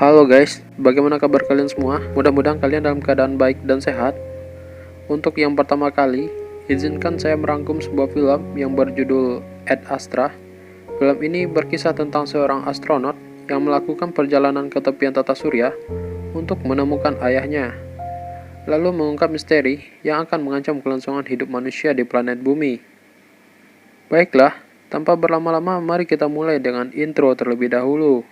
Halo guys, bagaimana kabar kalian semua? Mudah-mudahan kalian dalam keadaan baik dan sehat. Untuk yang pertama kali, izinkan saya merangkum sebuah film yang berjudul Ad Astra. Film ini berkisah tentang seorang astronot yang melakukan perjalanan ke tepian tata surya untuk menemukan ayahnya, lalu mengungkap misteri yang akan mengancam kelangsungan hidup manusia di planet bumi. Baiklah, tanpa berlama-lama, mari kita mulai dengan intro terlebih dahulu.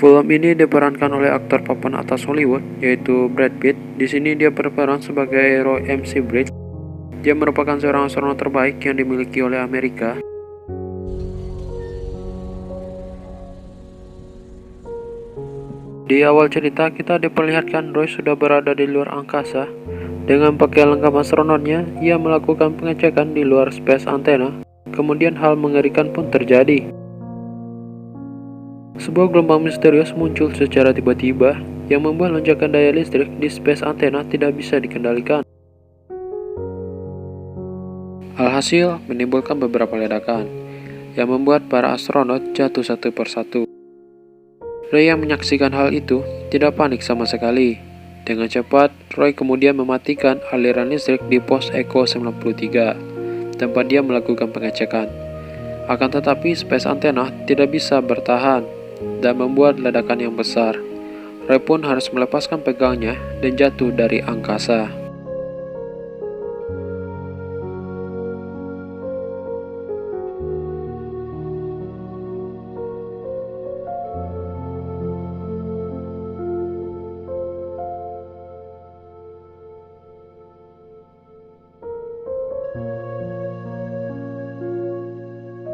Film ini diperankan oleh aktor papan atas Hollywood, yaitu Brad Pitt. Di sini dia berperan sebagai Roy MC. Dia merupakan seorang astronot terbaik yang dimiliki oleh Amerika. Di awal cerita, kita diperlihatkan Roy sudah berada di luar angkasa. Dengan pakaian lengkap astronotnya, ia melakukan pengecekan di luar space antenna. Kemudian hal mengerikan pun terjadi. Sebuah gelombang misterius muncul secara tiba-tiba yang membuat lonjakan daya listrik di space antenna tidak bisa dikendalikan. Alhasil, menimbulkan beberapa ledakan yang membuat para astronot jatuh satu persatu. Roy yang menyaksikan hal itu tidak panik sama sekali. Dengan cepat, Roy kemudian mematikan aliran listrik di pos Echo 93, tempat dia melakukan pengecekan. Akan tetapi, space antenna tidak bisa bertahan dan membuat ledakan yang besar. Roy pun harus melepaskan pegangnya dan jatuh dari angkasa.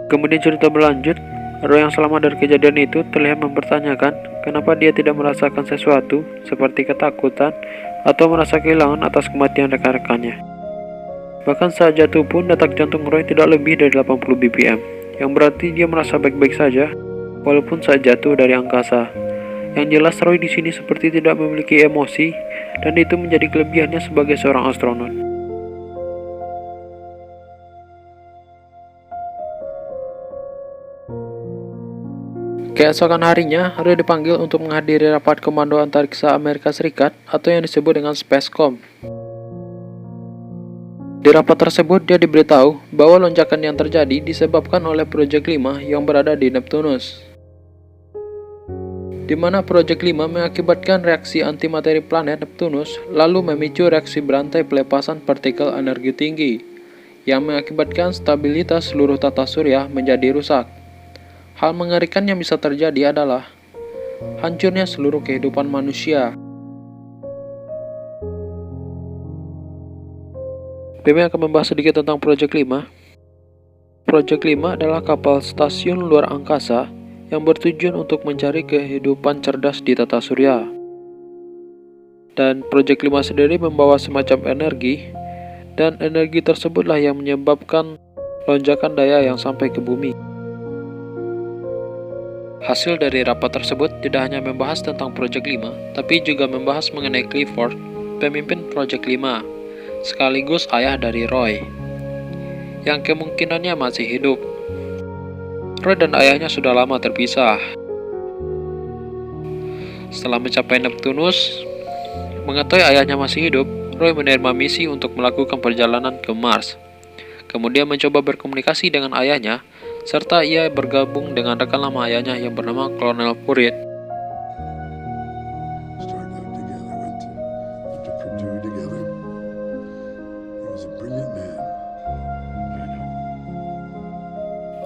Kemudian cerita berlanjut. Roy yang selamat dari kejadian itu terlihat mempertanyakan kenapa dia tidak merasakan sesuatu seperti ketakutan atau merasa kehilangan atas kematian rekan-rekannya. Bahkan saat jatuh pun detak jantung Roy tidak lebih dari 80 bpm, yang berarti dia merasa baik-baik saja walaupun saat jatuh dari angkasa. Yang jelas Roy di sini seperti tidak memiliki emosi, dan itu menjadi kelebihannya sebagai seorang astronot. Keesokan harinya, Roy dipanggil untuk menghadiri rapat Komando Antariksa Amerika Serikat atau yang disebut dengan Spacecom. Di rapat tersebut, dia diberitahu bahwa lonjakan yang terjadi disebabkan oleh Proyek 5 yang berada di Neptunus, di mana Proyek 5 mengakibatkan reaksi antimateri planet Neptunus, lalu memicu reaksi berantai pelepasan partikel energi tinggi, yang mengakibatkan stabilitas seluruh tata surya menjadi rusak. Hal mengerikan yang bisa terjadi adalah hancurnya seluruh kehidupan manusia. Bim akan membahas sedikit tentang Proyek 5. Proyek 5 adalah kapal stasiun luar angkasa yang bertujuan untuk mencari kehidupan cerdas di tata surya. Dan Proyek 5 sendiri membawa semacam energi, dan energi tersebutlah yang menyebabkan lonjakan daya yang sampai ke bumi. Hasil dari rapat tersebut tidak hanya membahas tentang Proyek 5, tapi juga membahas mengenai Clifford, pemimpin Proyek 5, sekaligus ayah dari Roy, yang kemungkinannya masih hidup. Roy dan ayahnya sudah lama terpisah. Setelah mencapai Neptunus, mengetahui ayahnya masih hidup, Roy menerima misi untuk melakukan perjalanan ke Mars. Kemudian mencoba berkomunikasi dengan ayahnya, serta ia bergabung dengan rekan lama ayahnya yang bernama Colonel Purrit.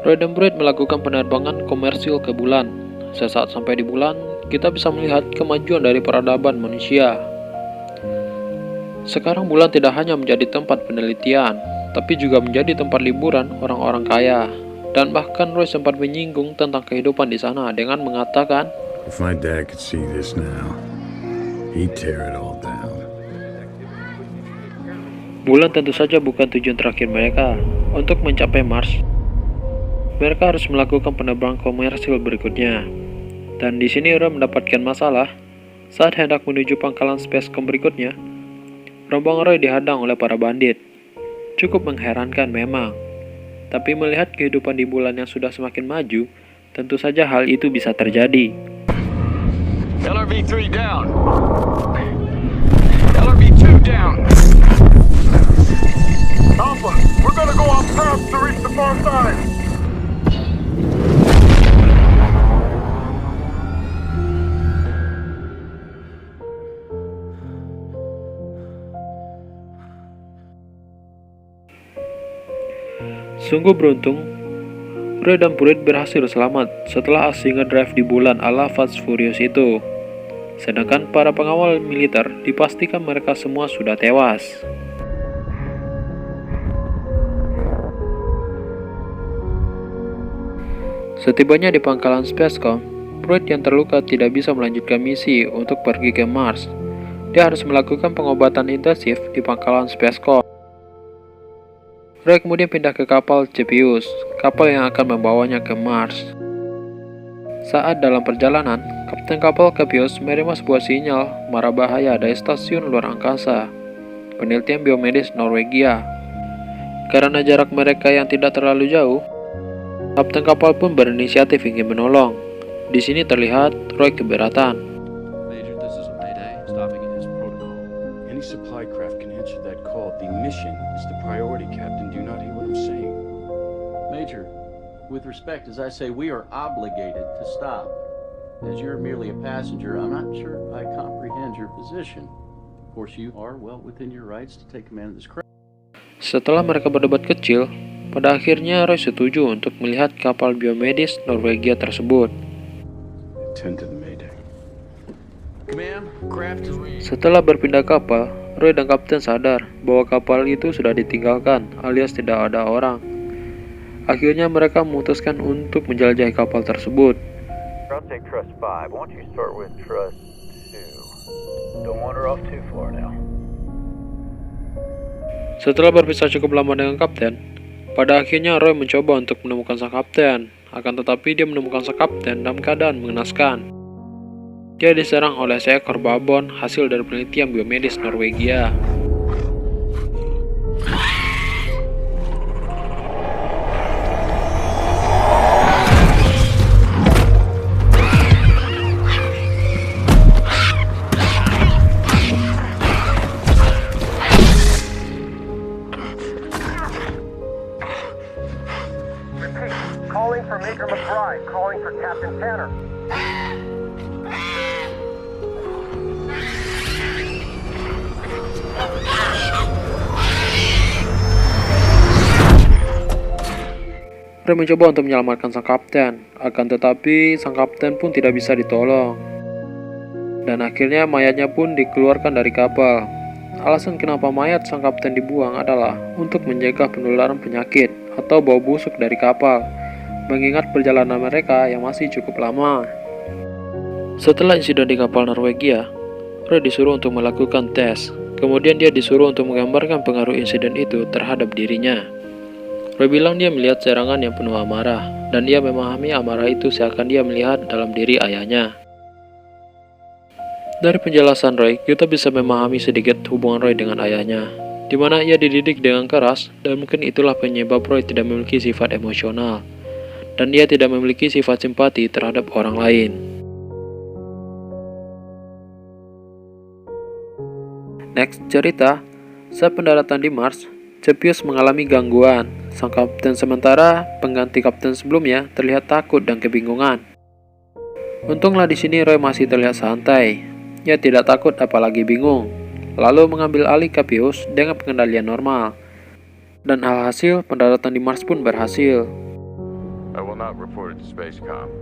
Roy dan Purrit melakukan penerbangan komersil ke bulan. Sesaat sampai di bulan, kita bisa melihat kemajuan dari peradaban manusia. Sekarang bulan tidak hanya menjadi tempat penelitian, tapi juga menjadi tempat liburan orang-orang kaya. Dan bahkan Roy sempat menyinggung tentang kehidupan di sana dengan mengatakan, "If my dad could see this now, he'd tear it all down." Bulan tentu saja bukan tujuan terakhir mereka. Untuk mencapai Mars, mereka harus melakukan penerbangan komersil berikutnya. Dan di sini Roy mendapatkan masalah Saat hendak menuju pangkalan Spacecom berikutnya, rombongan Roy dihadang oleh para bandit. Cukup mengherankan memang, tapi melihat kehidupan di bulan yang sudah semakin maju, tentu saja hal itu bisa terjadi. LRV-3 down. LRV-2 down. Alpha, we're gonna go off path to reach the far side. Sungguh beruntung, Roy dan Pruitt berhasil selamat setelah aksi ngedrive di bulan ala Fast Furious itu. Sedangkan para pengawal militer dipastikan mereka semua sudah tewas. Setibanya di pangkalan Spacecom, Pruitt yang terluka tidak bisa melanjutkan misi untuk pergi ke Mars. Dia harus melakukan pengobatan intensif di pangkalan Spacecom. Roy kemudian pindah ke kapal Cepheus, kapal yang akan membawanya ke Mars. Saat dalam perjalanan, kapten kapal Cepheus menerima sebuah sinyal mara bahaya dari stasiun luar angkasa penelitian biomedis Norwegia. Karena jarak mereka yang tidak terlalu jauh, kapten kapal pun berinisiatif ingin menolong. Di sini terlihat Roy keberatan. Major, this is a mayday. Stopping it is protocol. Any supply craft can answer that call. The mission is the priority, Captain. Do you not hear what I'm saying? Major, with respect, as I say, we are obligated to stop. As you're merely a passenger, I'm not sure I comprehend your position. Of course, you are well within your rights to take command of this craft. Setelah mereka berdebat kecil, pada akhirnya Roy setuju untuk melihat kapal biomedis Norwegia tersebut. Attend to the mayday. Command, craft is... Setelah berpindah kapal, Roy dan kapten sadar bahwa kapal itu sudah ditinggalkan alias tidak ada orang. Akhirnya mereka memutuskan untuk menjelajahi kapal tersebut. I'll take Trust 5. Why don't you start with Trust 2? Don't wander off too far now. Setelah berpisah cukup lama dengan kapten, pada akhirnya Roy mencoba untuk menemukan sang kapten. Akan tetapi dia menemukan sang kapten dalam keadaan mengenaskan. Dia diserang oleh seekor babon hasil dari penelitian biomedis Norwegia. Calling for Major McBride. Calling for Captain Tanner. Roy mencoba untuk menyelamatkan sang kapten, akan tetapi sang kapten pun tidak bisa ditolong. Dan akhirnya mayatnya pun dikeluarkan dari kapal. Alasan kenapa mayat sang kapten dibuang adalah untuk mencegah penularan penyakit atau bau busuk dari kapal, mengingat perjalanan mereka yang masih cukup lama. Setelah insiden di kapal Norwegia, Roy disuruh untuk melakukan tes. Kemudian dia disuruh untuk menggambarkan pengaruh insiden itu terhadap dirinya. Roy bilang dia melihat serangan yang penuh amarah, dan dia memahami amarah itu seakan dia melihat dalam diri ayahnya. Dari penjelasan Roy, kita bisa memahami sedikit hubungan Roy dengan ayahnya, di mana ia dididik dengan keras, dan mungkin itulah penyebab Roy tidak memiliki sifat emosional, dan dia tidak memiliki sifat simpati terhadap orang lain. Next cerita, saat pendaratan di Mars, Cepheus mengalami gangguan. Sang kapten sementara pengganti kapten sebelumnya terlihat takut dan kebingungan. Untunglah di sini Roy masih terlihat santai. Ia tidak takut apalagi bingung. Lalu mengambil alih Cepheus dengan pengendalian normal. Dan alhasil pendaratan di Mars pun berhasil. I will not report it to Spacecom.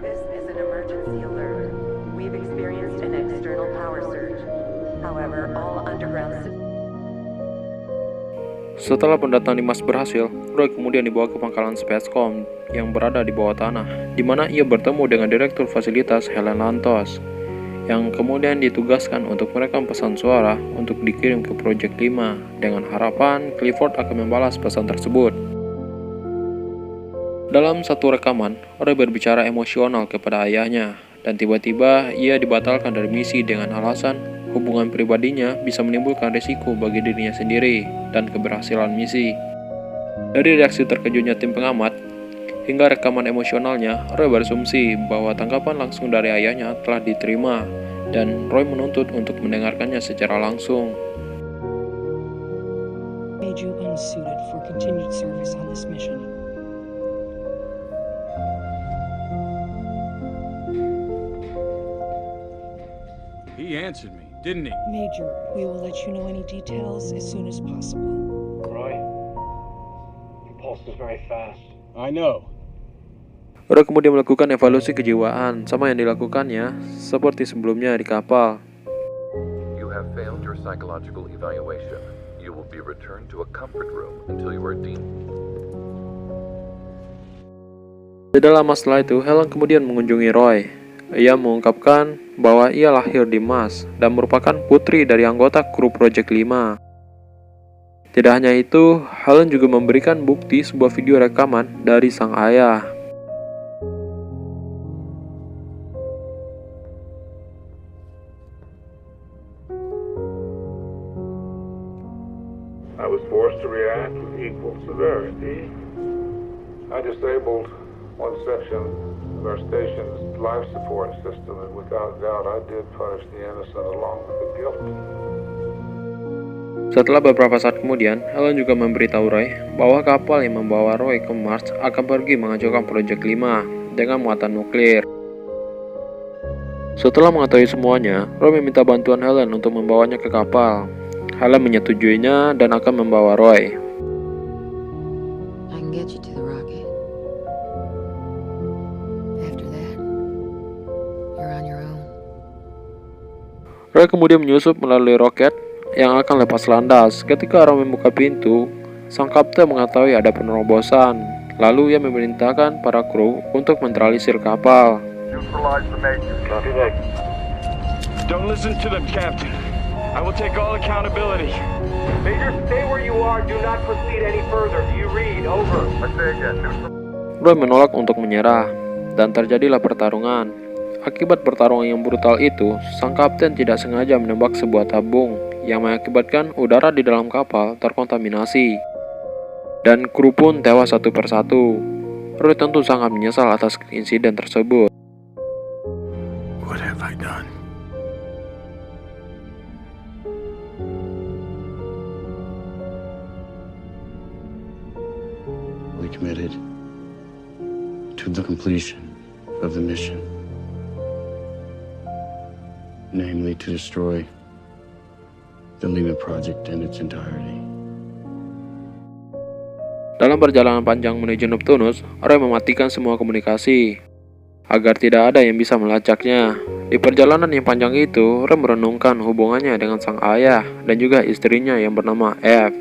This is an emergency alert. We've experienced an external power surge. However, all underground systems... Setelah pendataan di Mars berhasil, Roy kemudian dibawa ke pangkalan Spacecom yang berada di bawah tanah, di mana ia bertemu dengan Direktur Fasilitas Helen Lantos. yang kemudian ditugaskan untuk merekam pesan suara untuk dikirim ke Project 5 dengan harapan Clifford akan membalas pesan tersebut. Dalam satu rekaman, Roy berbicara emosional kepada ayahnya, dan tiba-tiba ia dibatalkan dari misi dengan alasan hubungan pribadinya bisa menimbulkan risiko bagi dirinya sendiri dan keberhasilan misi. Dari reaksi terkejutnya tim pengamat, hingga rekaman emosionalnya, Roy berasumsi bahwa tanggapan langsung dari ayahnya telah diterima, dan Roy menuntut untuk mendengarkannya secara langsung. Made you unsuited for continued service on this mission. He answered me, didn't he? Major, we will let you know any details as soon as possible. Roy, your pulse is very fast. I know. Roy kemudian melakukan evaluasi kejiwaan sama yang dilakukannya seperti sebelumnya di kapal. You have failed your psychological evaluation. You will be returned to a comfort room until you are deemed. Tidak lama setelah itu, Helen kemudian mengunjungi Roy. Ia mengungkapkan bahwa ia lahir di Mars dan merupakan putri dari anggota kru Project 5. Tidak hanya itu, Helen juga memberikan bukti sebuah video rekaman dari sang ayah. I was forced to react with equal severity. I disabled one section of our station's life support system, and without doubt I did punish the innocent along with the guilty. Setelah beberapa saat kemudian, Helen juga memberitahu Roy bahwa kapal yang membawa Roy ke Mars akan pergi menghancurkan Project 5 dengan muatan nuklir. Setelah mengetahui semuanya, Roy meminta bantuan Helen untuk membawanya ke kapal. Helen menyetujuinya dan akan membawa Roy. I can get you to the rocket. After that, you're on your own. Roy kemudian menyusup melalui roket yang akan lepas landas. Ketika Roy membuka pintu, sang kapten mengetahui ada penerobosan. Lalu ia memerintahkan para kru untuk menetralisir kapal. Neutralize the major. Copy that. Don't listen to them, Captain. I will take all accountability. Major, stay where you are. Do not proceed any further. Do you read? Over. I say again, neutral. Roy menolak untuk menyerah, dan terjadilah pertarungan. Akibat pertarungan yang brutal itu, sang kapten tidak sengaja menembak sebuah tabung yang mengakibatkan udara di dalam kapal terkontaminasi. Dan kru pun tewas satu persatu. Roy tentu sangat menyesal atas insiden tersebut. What have I done? We committed to the completion of the mission, namely to destroy the Lima Project in its entirety. Dalam perjalanan panjang menuju Neptunus, Roy mematikan semua komunikasi agar tidak ada yang bisa melacaknya. Di perjalanan yang panjang itu, Roy merenungkan hubungannya dengan sang ayah dan juga istrinya yang bernama Eve.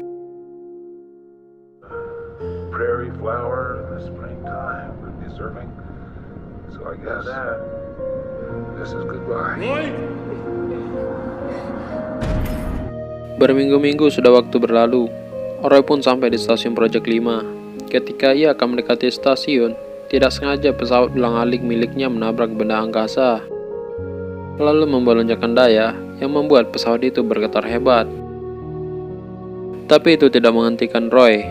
Prairie flower in the springtime would be serving. So I guess this is goodbye. Berminggu-minggu sudah waktu berlalu. Roy pun sampai di stasiun Project 5. Ketika ia akan mendekati stasiun, tidak sengaja pesawat ulang-alik miliknya menabrak benda angkasa, lalu membolonjakan daya yang membuat pesawat itu bergetar hebat. Tapi itu tidak menghentikan Roy.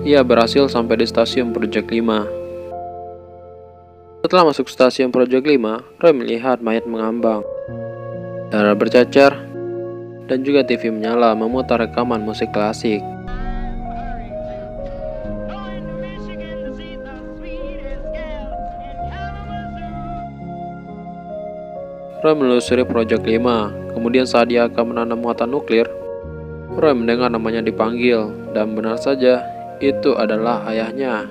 Ia berhasil sampai di stasiun Project 5. Setelah masuk stasiun Project 5, Roy melihat mayat mengambang, darah bercacar, dan juga TV menyala memutar rekaman musik klasik. Roy menelusuri Project 5. Kemudian saat dia akan menanam muatan nuklir, Roy mendengar namanya dipanggil, dan benar saja, itu adalah ayahnya,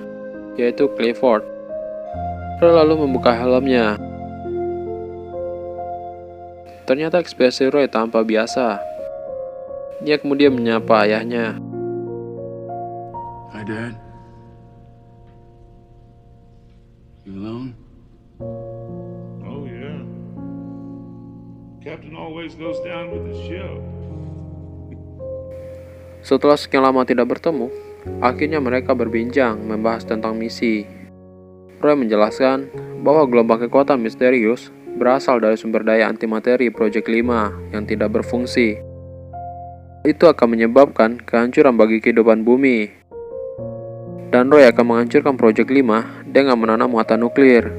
yaitu Clifford. Roy lalu membuka helmnya. Ternyata ekspresi Roy tampak biasa. Dia kemudian menyapa ayahnya. Hi, Dad. You alone? Oh yeah. Captain always goes down with the ship. Setelah sekian lama tidak bertemu, akhirnya mereka berbincang membahas tentang misi. Roy menjelaskan bahwa gelombang kekuatan misterius berasal dari sumber daya antimateri Project 5 yang tidak berfungsi. Itu akan menyebabkan kehancuran bagi kehidupan bumi. Dan Roy akan menghancurkan Project 5 dengan menanam muatan nuklir.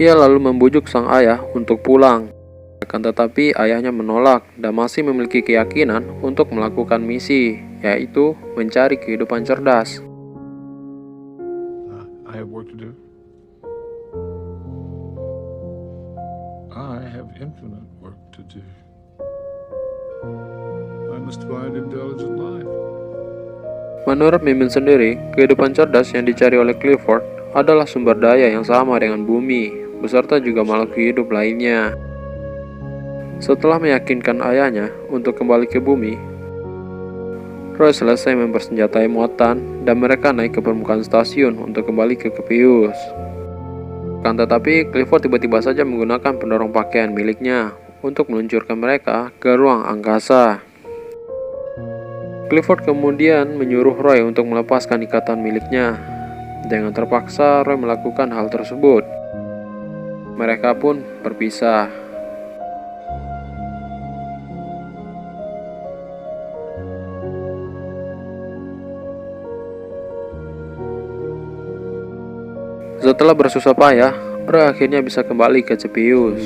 Ia lalu membujuk sang ayah untuk pulang. Akan tetapi ayahnya menolak dan masih memiliki keyakinan untuk melakukan misi, yaitu mencari kehidupan cerdas. I have work to do. I have infinite work to do. I must find intelligent life. Menurut Mimin sendiri, kehidupan cerdas yang dicari oleh Clifford adalah sumber daya yang sama dengan bumi, beserta juga makhluk hidup lainnya. Setelah meyakinkan ayahnya untuk kembali ke bumi, Roy selesai mempersenjatai muatan dan mereka naik ke permukaan stasiun untuk kembali ke Kepius. Kan tetapi Clifford tiba-tiba saja menggunakan pendorong pakaian miliknya untuk meluncurkan mereka ke ruang angkasa. Clifford kemudian menyuruh Roy untuk melepaskan ikatan miliknya. Dengan terpaksa Roy melakukan hal tersebut. Mereka pun berpisah. Setelah bersusah payah, Roy akhirnya bisa kembali ke Cepius.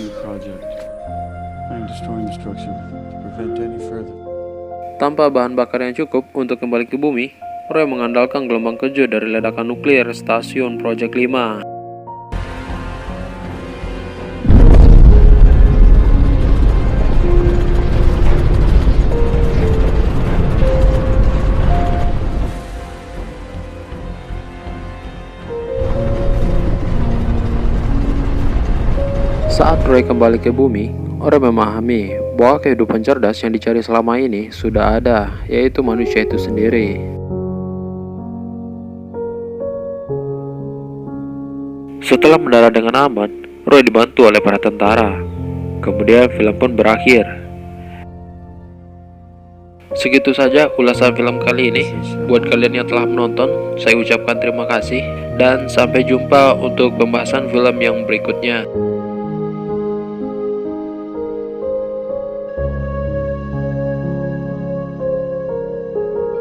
Tanpa bahan bakar yang cukup untuk kembali ke bumi, Roy mengandalkan gelombang kejut dari ledakan nuklir stasiun Project 5. Saat Roy kembali ke bumi, Roy memahami bahwa kehidupan cerdas yang dicari selama ini sudah ada, yaitu manusia itu sendiri. Setelah mendarat dengan aman, Roy dibantu oleh para tentara. Kemudian film pun berakhir. Segitu saja ulasan film kali ini. Buat kalian yang telah menonton, saya ucapkan terima kasih dan sampai jumpa untuk pembahasan film yang berikutnya.